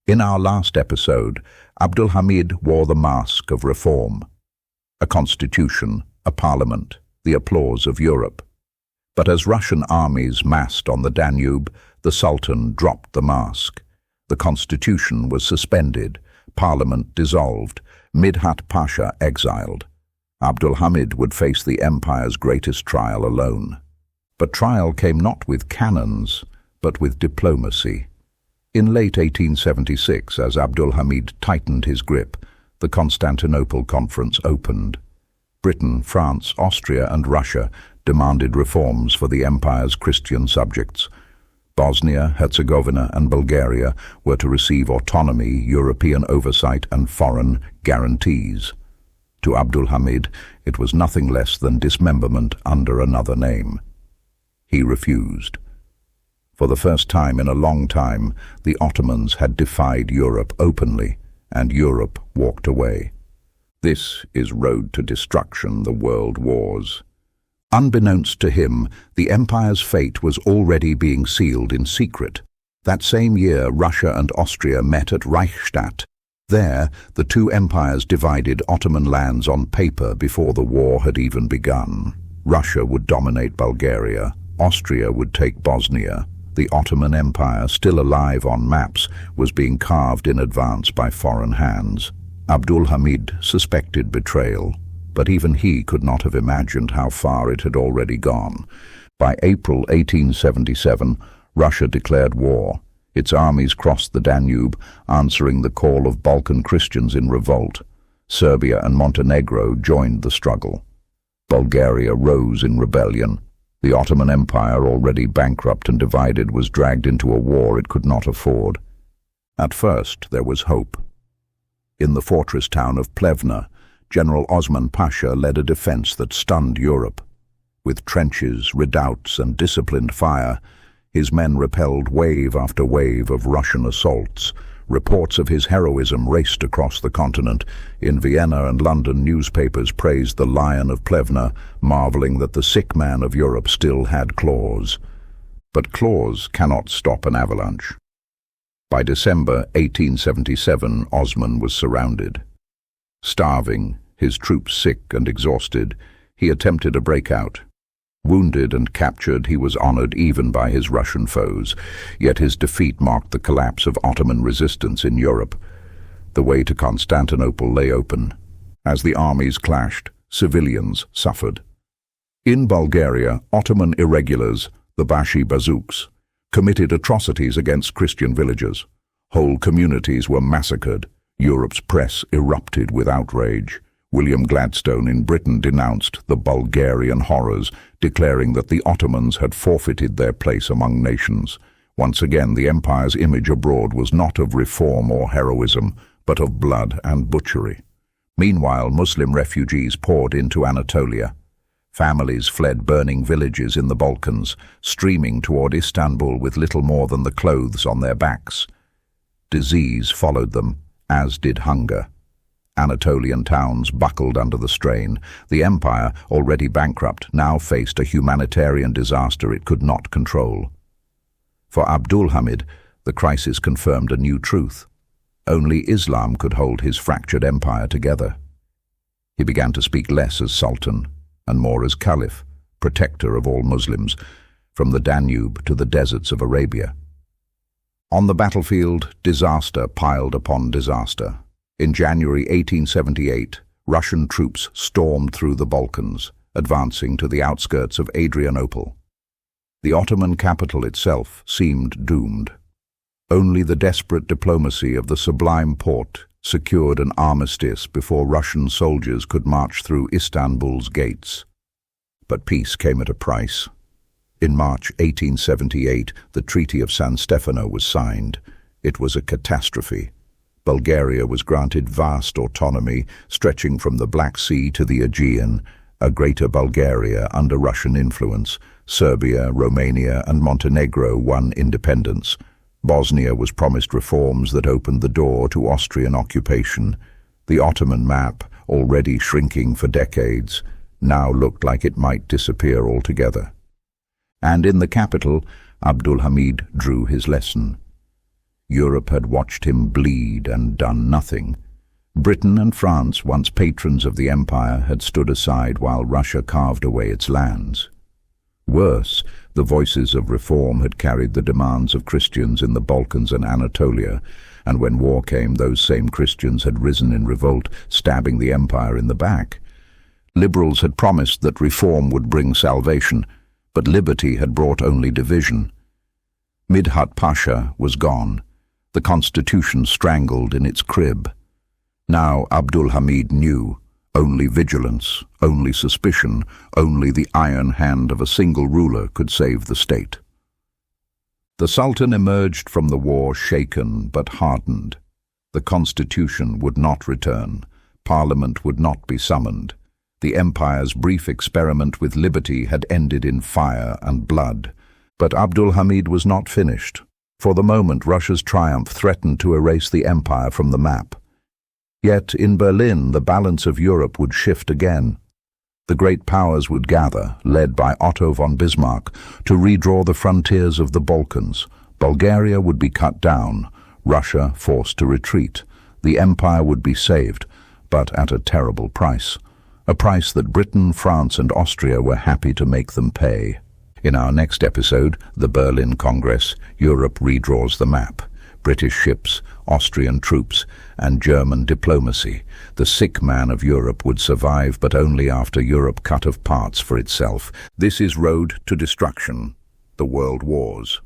In our last episode, Abdulhamid wore the mask of reform. A constitution, a parliament, the applause of Europe. But as Russian armies massed on the Danube, the Sultan dropped the mask. The constitution was suspended, parliament dissolved, Midhat Pasha exiled. Abdulhamid would face the empire's greatest trial alone. But trial came not with cannons, but with diplomacy. In late 1876, as Abdulhamid tightened his grip, the Constantinople Conference opened. Britain, France, Austria and Russia demanded reforms for the empire's Christian subjects. Bosnia, Herzegovina and Bulgaria were to receive autonomy, European oversight and foreign guarantees. To Abdulhamid, it was nothing less than dismemberment under another name. He refused. For the first time in a long time, the Ottomans had defied Europe openly, and Europe walked away. This is road to destruction, the world wars. Unbeknownst to him, the empire's fate was already being sealed in secret. That same year, Russia and Austria met at Reichstadt. There, the two empires divided Ottoman lands on paper before the war had even begun. Russia would dominate Bulgaria. Austria would take Bosnia. The Ottoman Empire, still alive on maps, was being carved in advance by foreign hands. Abdulhamid suspected betrayal, but even he could not have imagined how far it had already gone. By April 1877, Russia declared war. Its armies crossed the Danube, answering the call of Balkan Christians in revolt. Serbia and Montenegro joined the struggle. Bulgaria rose in rebellion. The Ottoman Empire, already bankrupt and divided, was dragged into a war it could not afford. At first, there was hope. In the fortress town of Plevna, General Osman Pasha led a defense that stunned Europe. With trenches, redoubts, and disciplined fire, his men repelled wave after wave of Russian assaults. Reports of his heroism raced across the continent. In Vienna and London, newspapers praised the Lion of Plevna, marveling that the sick man of Europe still had claws. But claws cannot stop an avalanche. By December 1877, Osman was surrounded. Starving, his troops sick and exhausted, he attempted a breakout. Wounded and captured, he was honored even by his Russian foes, yet his defeat marked the collapse of Ottoman resistance in Europe. The way to Constantinople lay open. As the armies clashed, civilians suffered. In Bulgaria, Ottoman irregulars, the Bashi Bazouks, committed atrocities against Christian villagers. Whole communities were massacred. Europe's press erupted with outrage. William Gladstone in Britain denounced the Bulgarian horrors, declaring that the Ottomans had forfeited their place among nations. Once again, the empire's image abroad was not of reform or heroism, but of blood and butchery. Meanwhile, Muslim refugees poured into Anatolia. Families fled burning villages in the Balkans, streaming toward Istanbul with little more than the clothes on their backs. Disease followed them, as did hunger. Anatolian towns buckled under the strain. The empire, already bankrupt, now faced a humanitarian disaster it could not control. For Abdulhamid, the crisis confirmed a new truth. Only Islam could hold his fractured empire together. He began to speak less as Sultan and more as Caliph, protector of all Muslims, from the Danube to the deserts of Arabia. On the battlefield, disaster piled upon disaster. In January 1878, Russian troops stormed through the Balkans, advancing to the outskirts of Adrianople. The Ottoman capital itself seemed doomed. Only the desperate diplomacy of the Sublime Porte secured an armistice before Russian soldiers could march through Istanbul's gates. But peace came at a price. In March 1878, the Treaty of San Stefano was signed. It was a catastrophe. Bulgaria was granted vast autonomy, stretching from the Black Sea to the Aegean, a greater Bulgaria under Russian influence. Serbia, Romania and Montenegro won independence. Bosnia was promised reforms that opened the door to Austrian occupation. The Ottoman map, already shrinking for decades, now looked like it might disappear altogether. And in the capital, Abdulhamid drew his lesson. Europe had watched him bleed and done nothing. Britain and France, once patrons of the empire, had stood aside while Russia carved away its lands. Worse, the voices of reform had carried the demands of Christians in the Balkans and Anatolia, and when war came, those same Christians had risen in revolt, stabbing the empire in the back. Liberals had promised that reform would bring salvation, but liberty had brought only division. Midhat Pasha was gone, the constitution strangled in its crib. Now Abdulhamid knew only vigilance, only suspicion, only the iron hand of a single ruler could save the state. The Sultan emerged from the war shaken but hardened. The constitution would not return. Parliament would not be summoned. The empire's brief experiment with liberty had ended in fire and blood. But Abdulhamid was not finished. For the moment, Russia's triumph threatened to erase the empire from the map. Yet in Berlin, the balance of Europe would shift again. The great powers would gather, led by Otto von Bismarck, to redraw the frontiers of the Balkans. Bulgaria would be cut down, Russia forced to retreat. The empire would be saved, but at a terrible price. A price that Britain, France and Austria were happy to make them pay. In our next episode, the Berlin Congress, Europe redraws the map. British ships, Austrian troops, and German diplomacy. The sick man of Europe would survive, but only after Europe cut of parts for itself. This is Road to Destruction, the World Wars.